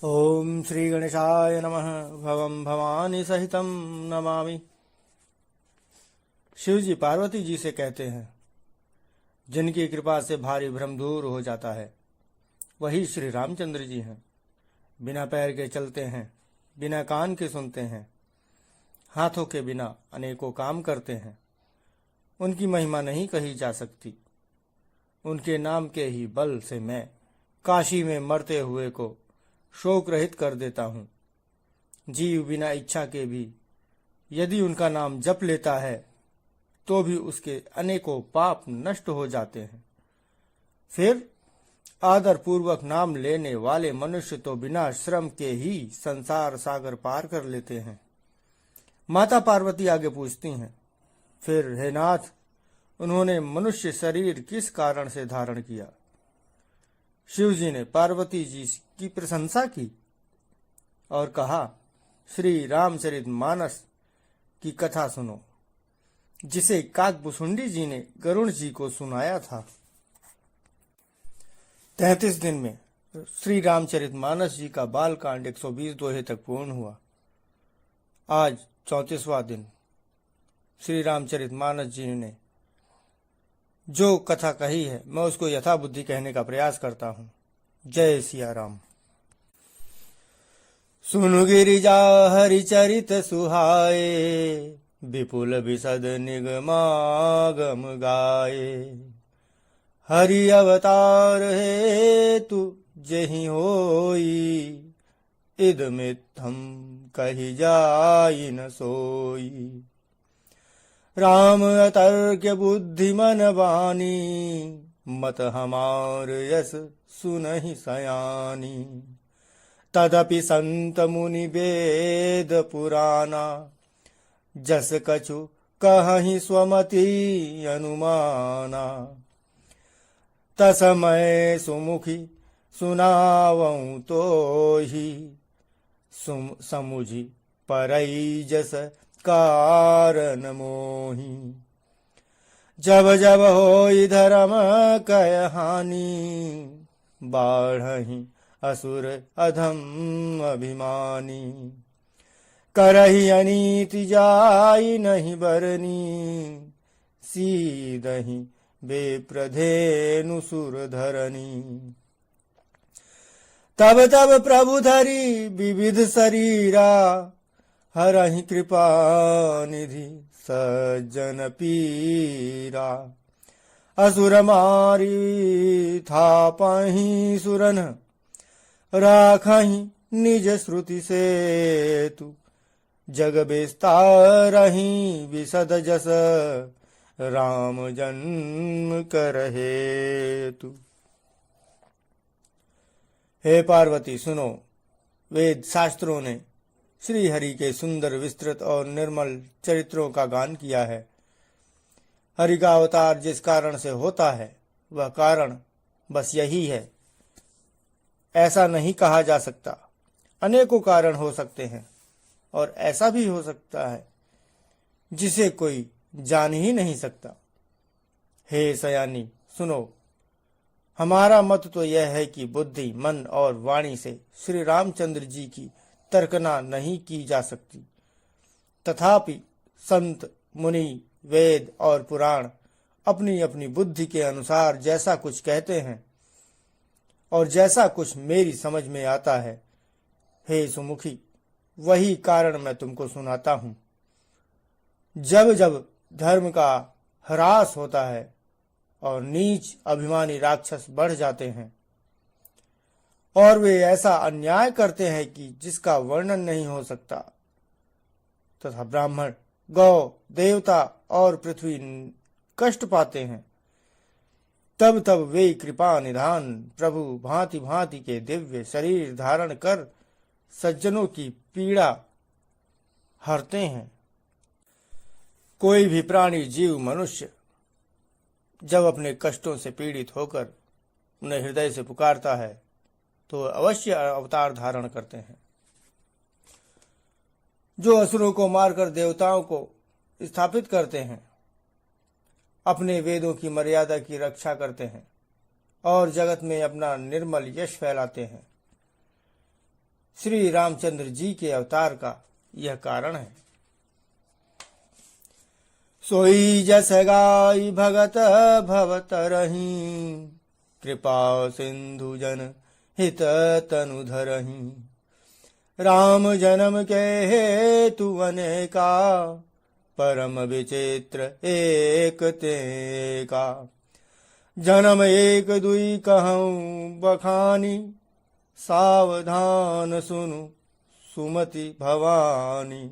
ओम श्री गणेशाय नमः। भवं भवानी सहितं नमामि। शिव जी पार्वती जी से कहते हैं, जिनकी कृपा से भारी भ्रम दूर हो जाता है वही श्री रामचंद्र जी हैं। बिना पैर के चलते हैं, बिना कान के सुनते हैं, हाथों के बिना अनेकों काम करते हैं। उनकी महिमा नहीं कही जा सकती। उनके नाम के ही बल से मैं काशी में मरते हुए को शोक रहित कर देता हूँ। जीव बिना इच्छा के भी यदि उनका नाम जप लेता है तो भी उसके अनेकों पाप नष्ट हो जाते हैं। फिर आदर पूर्वक नाम लेने वाले मनुष्य तो बिना श्रम के ही संसार सागर पार कर लेते हैं। माता पार्वती आगे पूछती हैं, फिर हे नाथ, उन्होंने मनुष्य शरीर किस कारण से धारण किया? शिव जी ने पार्वती जी की प्रशंसा की और कहा, श्री रामचरितमानस की कथा सुनो, जिसे काकभुसुंडी जी ने गरुण जी को सुनाया था। 33 दिन में श्री रामचरितमानस जी का बाल कांड 120 दोहे तक पूर्ण हुआ। आज 34वां दिन। श्री रामचरितमानस जी ने जो कथा कही है मैं उसको यथाबुद्धि कहने का प्रयास करता हूँ। जय सिया राम। सुनु गिरिजा हरिचरित सुहाए, विपुल विशद निगमागम गाए। हरि अवतार हेतु जेहि होई, इदमित्थम कहि जाई न सोई। राम अतर्क बुद्धि मन बानी, मत हमार यस सुनहि सयानी। तदपि संत मुनि वेद पुराना, जस कछु कहहि स्वमति अनुमाना। तसमय सुमुखी सुनावऊँ तोहि, समुझि परई जस कारण मोहि। जब जब होई धर्म कय हानि, बाढ़हि असुर अधम अभिमानी। करहि अनीति जाई नहीं बरनी, सीदहि बेप्रधेनु सुर धरनी। तब तब प्रभु धरि विविध शरीरा, हरहि कृपा निधि सज्जन पीरा। असुर मारी थापहि सुरन, राखहि निज श्रुति सेतु। जग विस्तारहि विशद जस, राम जन्म कर हेतु। हे पार्वती सुनो, वेद शास्त्रों ने श्री हरि के सुंदर विस्तृत और निर्मल चरित्रों का गान किया है। हरि का अवतार जिस कारण से होता है वह कारण बस यही है, ऐसा नहीं कहा जा सकता। अनेकों कारण हो सकते हैं और ऐसा भी हो सकता है जिसे कोई जान ही नहीं सकता। हे सयानी सुनो, हमारा मत तो यह है कि बुद्धि, मन और वाणी से श्री रामचंद्र जी की तर्कना नहीं की जा सकती। तथापि संत, मुनि, वेद और पुराण अपनी अपनी बुद्धि के अनुसार जैसा कुछ कहते हैं और जैसा कुछ मेरी समझ में आता है, हे सुमुखी, वही कारण मैं तुमको सुनाता हूँ। जब जब धर्म का ह्रास होता है और नीच अभिमानी राक्षस बढ़ जाते हैं और वे ऐसा अन्याय करते हैं कि जिसका वर्णन नहीं हो सकता, तथा ब्राह्मण, गौ, देवता और पृथ्वी कष्ट पाते हैं, तब तब वे कृपा निधान प्रभु भांति भांति के दिव्य शरीर धारण कर सज्जनों की पीड़ा हरते हैं। कोई भी प्राणी, जीव, मनुष्य जब अपने कष्टों से पीड़ित होकर उन्हें हृदय से पुकारता है तो अवश्य अवतार धारण करते हैं। जो असुरों को मारकर देवताओं को स्थापित करते हैं, अपने वेदों की मर्यादा की रक्षा करते हैं और जगत में अपना निर्मल यश फैलाते हैं, श्री रामचंद्र जी के अवतार का यह कारण है। सोई जस गाई भगत भवतरहि, कृपा सिंधु जन हित तनु धरहि। राम जन्म के हेतु अनेका, परम विचित्र एक तेका। जन्म एक दुई कहूँ बखानी, सावधान सुनु सुमति भवानी।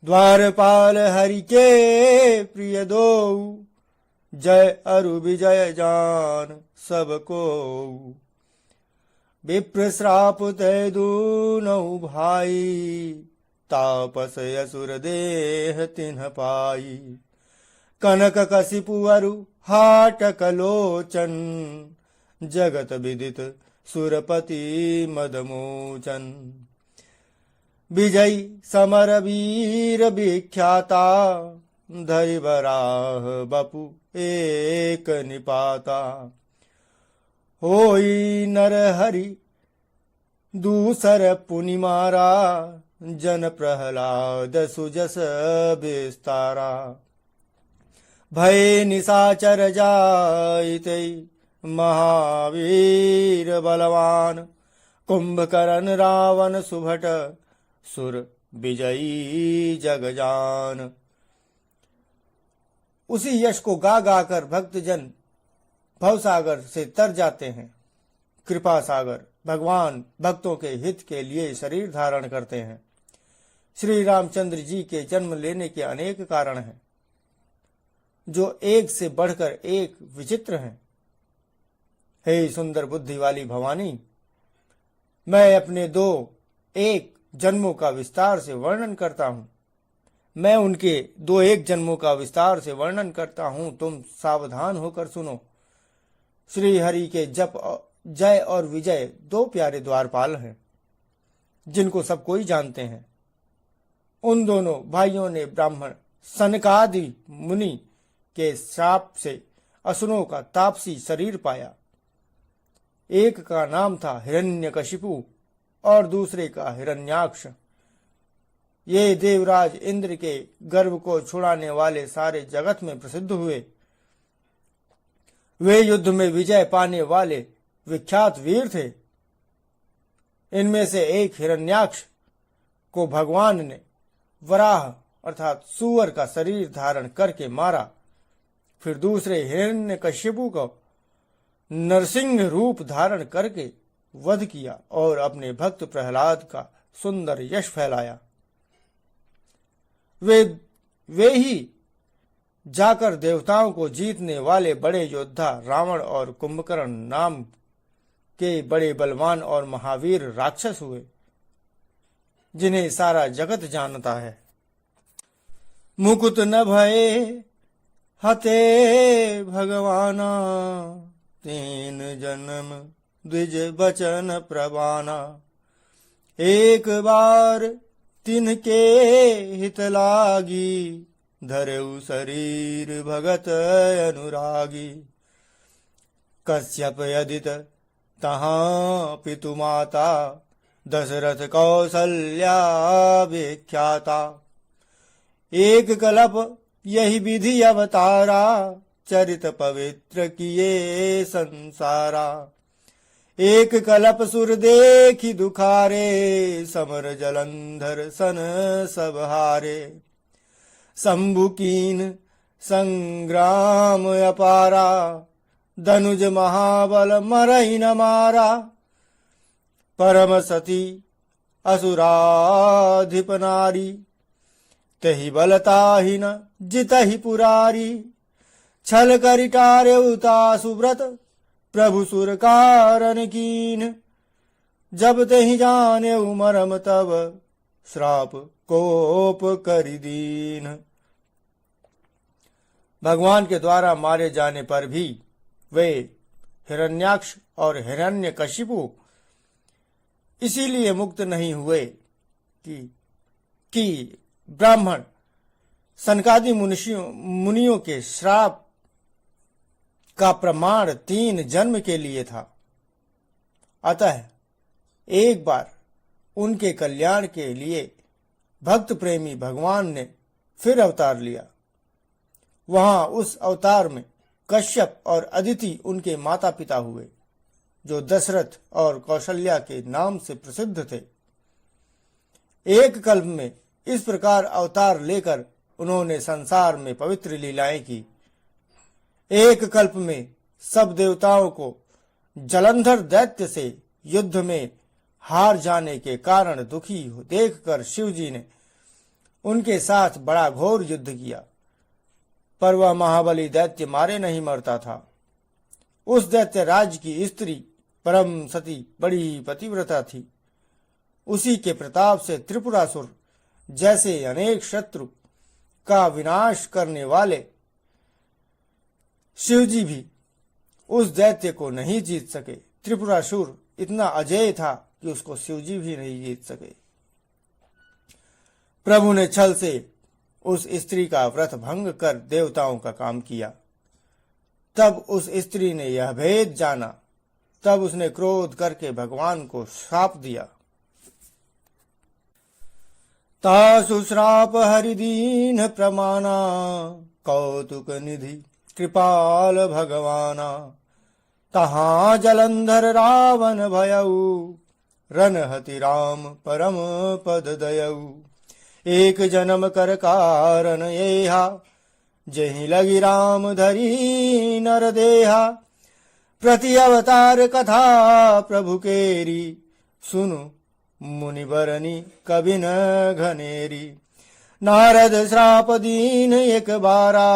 द्वारपाल हरि के प्रिय दो, जय अरु विजय जान सबको। विप्र श्राप तय दूनौ भाई, तापस असुर देह तिन्ह पाई। कनक कसिपु अरु हाटक लोचन, जगत विदित सुरपति मदमोचन। विजयी समर वीर विख्याता, धरि बराह बपु एक निपाता। होई नर हरि दूसर पुनि मारा, जन प्रहलाद सुजस विस्तारा। भय निशाचर जाइते, महावीर बलवान। कुंभकर्ण रावण सुभट, सुर विजयी जगजान। उसी यश को गा गा कर भक्तजन भवसागर से तर जाते हैं। कृपा सागर भगवान भक्तों के हित के लिए शरीर धारण करते हैं। श्री रामचंद्र जी के जन्म लेने के अनेक कारण हैं, जो एक से बढ़कर एक विचित्र हैं। हे सुंदर बुद्धि वाली भवानी, मैं अपने एक जन्मों का विस्तार से वर्णन करता हूँ। मैं उनके 1 जन्मों का विस्तार से वर्णन करता हूँ, तुम सावधान होकर सुनो। श्री हरि के जप जय और विजय 2 प्यारे द्वारपाल हैं, जिनको सब कोई जानते हैं। उन दोनों भाइयों ने ब्राह्मण सनकादि मुनि के श्राप से असुरों का तापसी शरीर पाया। एक का नाम था हिरण्यकशिपु और दूसरे का हिरण्याक्ष। ये देवराज इंद्र के गर्भ को छुड़ाने वाले सारे जगत में प्रसिद्ध हुए। वे युद्ध में विजय पाने वाले विख्यात वीर थे। इनमें से एक हिरण्याक्ष को भगवान ने वराह अर्थात सूअर का शरीर धारण करके मारा। फिर दूसरे हिरण्यकशिपु को नरसिंह रूप धारण करके वध किया और अपने भक्त प्रहलाद का सुंदर यश फैलाया। वे ही जाकर देवताओं को जीतने वाले बड़े योद्धा रावण और कुंभकर्ण नाम के बड़े बलवान और महावीर राक्षस हुए, जिन्हें सारा जगत जानता है। मुकुट न भये हते भगवाना, तीन जन्म द्विज बचन प्रवाना। एक बार तिनके हित लागी, धरऊ शरीर भगत अनुरागी। कश्यप यदित तहाँ पितु माता, दशरथ कौसल्या विख्याता। एक कल्प यही विधि अवतारा, चरित पवित्र किए संसारा। एक कल्प सुर देखी दुखारे, समर जलंधर सन सब हारे। शंभु कीन संग्राम अपारा, धनुज महाबल मरहि न मारा। परम सती असुराधिप नारी, तहि बलताहि न जितहि पुरारी। छल करि टार्यउता सुव्रत, प्रभु सुर कारण कीन। जब तहि जाने मरम तब, श्राप कोप करि दीन। भगवान के द्वारा मारे जाने पर भी वे हिरण्याक्ष और हिरण्यकशिपु इसीलिए मुक्त नहीं हुए कि ब्राह्मण सनकादि मुनियों के श्राप का प्रमाण 3 जन्म के लिए था। अतः एक बार उनके कल्याण के लिए भक्त प्रेमी भगवान ने फिर अवतार लिया। वहां उस अवतार में कश्यप और अदिति उनके माता पिता हुए, जो दशरथ और कौशल्या के नाम से प्रसिद्ध थे। एक कल्प में इस प्रकार अवतार लेकर उन्होंने संसार में पवित्र लीलाएं की। एक कल्प में सब देवताओं को जलंधर दैत्य से युद्ध में हार जाने के कारण दुखी देखकर शिवजी ने उनके साथ बड़ा घोर युद्ध किया, पर वह महाबली दैत्य मारे नहीं मरता था। उस दैत्य राज की स्त्री परम सती बड़ी पतिव्रता थी। उसी के प्रताप से त्रिपुरासुर जैसे अनेक शत्रु का विनाश करने वाले शिवजी भी उस दैत्य को नहीं जीत सके। त्रिपुरासुर इतना अजेय था कि उसको शिवजी भी नहीं जीत सके। प्रभु ने छल से उस स्त्री का व्रत भंग कर देवताओं का काम किया। तब उस स्त्री ने यह भेद जाना। तब उसने क्रोध करके भगवान को श्राप दिया। तासु श्राप हरिदीन प्रमाणा कौतुक निधि कृपाल भगवाना। तहां जलंधर रावण भयऊ रनहति राम परम पद दयऊ। एक जन्म कर कारण येहा जहि लगी राम धरी नर देहा। प्रति अवतार कथा प्रभु केरी सुनु मुनिबरनी कवि न घनेरी। नारद श्राप दीन एक बारा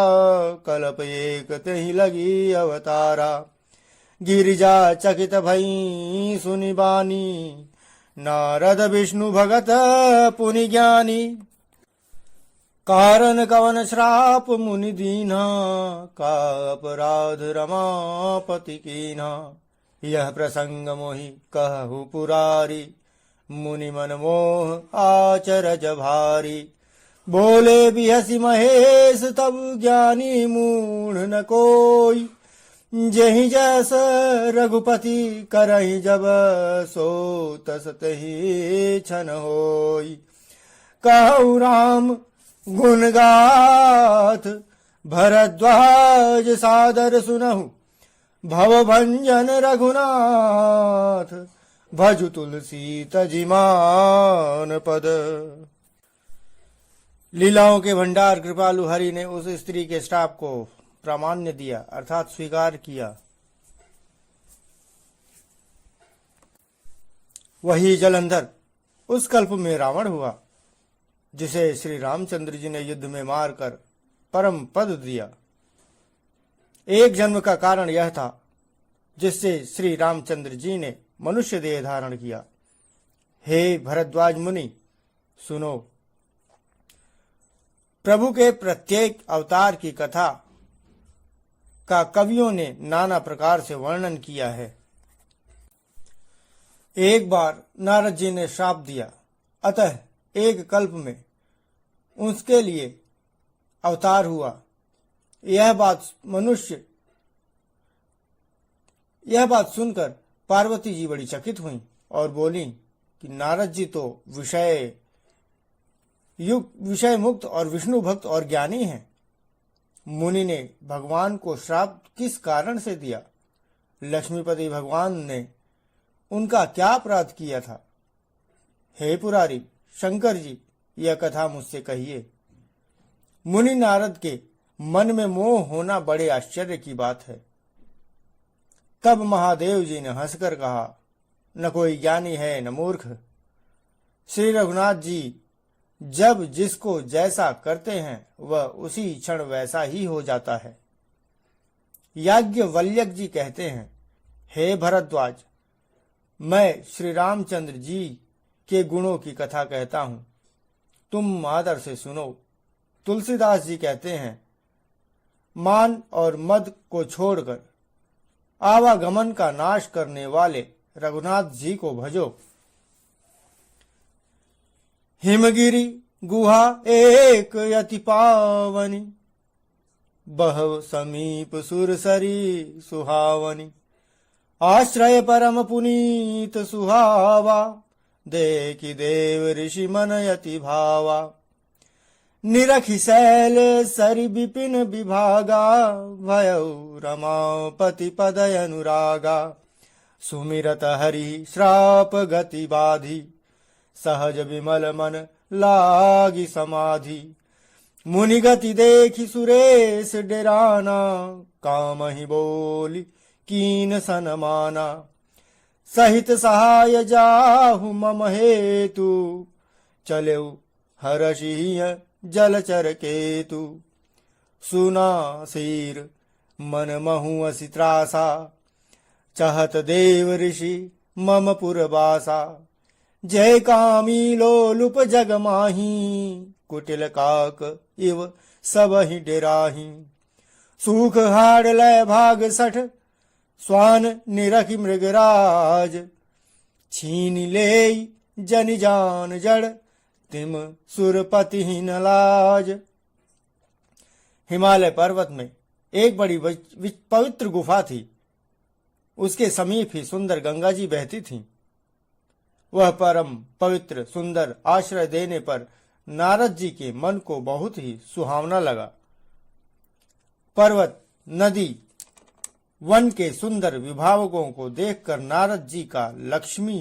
कल्प एक तहि लगी अवतारा। गिरिजा चकित भई सुनि बानी नारद विष्णु भगत पुनि ज्ञानी। कारण कवन श्राप मुनि दीना का अपराध रमापति कीना। यह प्रसंग मोहि कहु पुरारी मुनि मन मोह आचरज भारी। बोले बिहसी महेश तब ज्ञानी मूढ़ न कोई। जहि जैस रघुपति करहि जब सो तस तहि छन होई। कहु राम गुण गाथ भरद्वाज सादर सुनहु। भव भंजन रघुनाथ भजु तुलसी तजिमान पद। लीलाओं के भंडार कृपालु हरि ने उस स्त्री के श्राप को प्रामाण्य दिया, अर्थात स्वीकार किया। वही जलंधर उस कल्प में रावण हुआ, जिसे श्री रामचंद्र जी ने युद्ध में मारकर परम पद दिया। एक जन्म का कारण यह था जिससे श्री रामचंद्र जी ने मनुष्य देह धारण किया। हे भरद्वाज मुनि सुनो, प्रभु के प्रत्येक अवतार की कथा का कवियों ने नाना प्रकार से वर्णन किया है। एक बार नारद जी ने श्राप दिया, अतः एक कल्प में उसके लिए अवतार हुआ। यह बात सुनकर पार्वती जी बड़ी चकित हुई और बोली कि नारद जी तो विषय मुक्त और विष्णु भक्त और ज्ञानी हैं। मुनि ने भगवान को श्राप किस कारण से दिया? लक्ष्मीपति भगवान ने उनका क्या अपराध किया था? हे पुरारी शंकर जी, यह कथा मुझसे कहिए। मुनि नारद के मन में मोह होना बड़े आश्चर्य की बात है। तब महादेव जी ने हंसकर कहा, न कोई ज्ञानी है न मूर्ख। श्री रघुनाथ जी जब जिसको जैसा करते हैं वह उसी क्षण वैसा ही हो जाता है। याज्ञवल्क्य जी कहते हैं, हे भरद्वाज, मैं श्री रामचंद्र जी के गुणों की कथा कहता हूं, तुम आदर से सुनो। तुलसीदास जी कहते हैं, मान और मद को छोड़कर आवागमन का नाश करने वाले रघुनाथ जी को भजो। हिमगिरी गुहा एक यति पावनी, बहव समीप सुरसरी सुहावनी। आश्रय परम पुनीत सुहावा, देखि देव ऋषि मन यति भावा। निरखि शैल सरि विपिन विभागा, भयउ रमापति पदय अनुरागा। सुमिरत हरि श्राप गति बाधी, सहज विमल मन लागी समाधि। मुनि गति देखि सुरेश डेराना, कामहि बोली कीन सन माना। सहित सहाय जाहु मम हेतु, चलेउ हरषिय जलचर केतु। सुना सिर मन महु असि त्रासा, चहत देव ऋषि मम पुरवासा। जय कामी लोलुप जग माही, कुटिल काक इव सबहि डेराही। सूख हाड़ लय भाग सठ, स्वान निरखि मृगराज। छीन ले जनि जान जड़, तिम सुरपति ही न लाज। हिमालय पर्वत में एक बड़ी पवित्र गुफा थी। उसके समीप ही सुंदर गंगा जी बहती थीं। वह परम पवित्र सुंदर आश्रय देने पर नारद जी के मन को बहुत ही सुहावना लगा। पर्वत, नदी, वन के सुंदर विभावकों को देखकर नारद जी का लक्ष्मी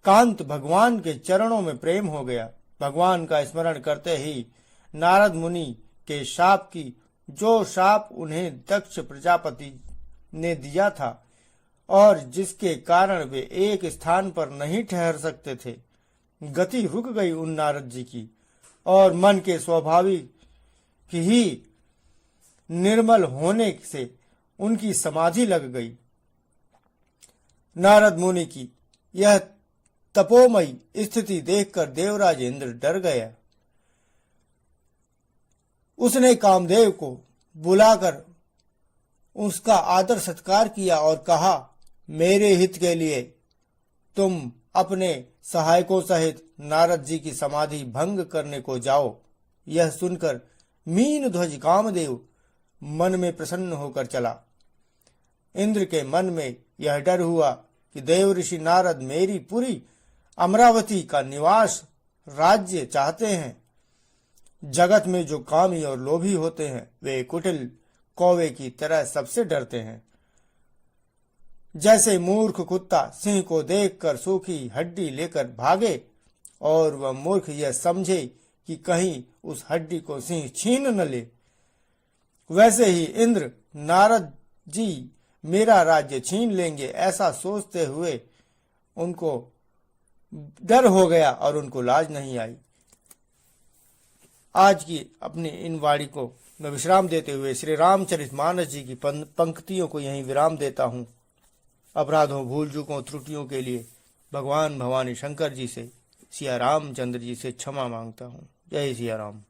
कांत भगवान के चरणों में प्रेम हो गया। भगवान का स्मरण करते ही नारद मुनि के शाप की, जो शाप उन्हें दक्ष प्रजापति ने दिया था और जिसके कारण वे एक स्थान पर नहीं ठहर सकते थे, गति रुक गई उन नारद जी की और मन के स्वाभाविक ही निर्मल होने से उनकी समाधि लग गई। नारद मुनि की यह तपोमयी स्थिति देखकर देवराज इंद्र डर गया। उसने कामदेव को बुलाकर उसका आदर सत्कार किया और कहा, मेरे हित के लिए तुम अपने सहायकों सहित नारद जी की समाधि भंग करने को जाओ। यह सुनकर मीन ध्वज कामदेव मन में प्रसन्न होकर चला। इंद्र के मन में यह डर हुआ कि देव ऋषि नारद मेरी पुरी अमरावती का निवास राज्य चाहते हैं। जगत में जो कामी और लोभी होते हैं, वे कुटिल कौवे की तरह सबसे डरते हैं। जैसे मूर्ख कुत्ता सिंह को देखकर सूखी हड्डी लेकर भागे और वह मूर्ख यह समझे कि कहीं उस हड्डी को सिंह छीन न ले, वैसे ही इंद्र नारद जी मेरा राज्य छीन लेंगे ऐसा सोचते हुए उनको डर हो गया और उनको लाज नहीं आई। आज की अपनी इन वाणी को मैं विश्राम देते हुए श्री रामचरितमानस जी की पंक्तियों को यहीं विराम देता हूँ। अपराधों, भूल चूकों, त्रुटियों के लिए भगवान भवानी शंकर जी से, सिया रामचंद्र जी से क्षमा मांगता हूँ। जय सिया राम।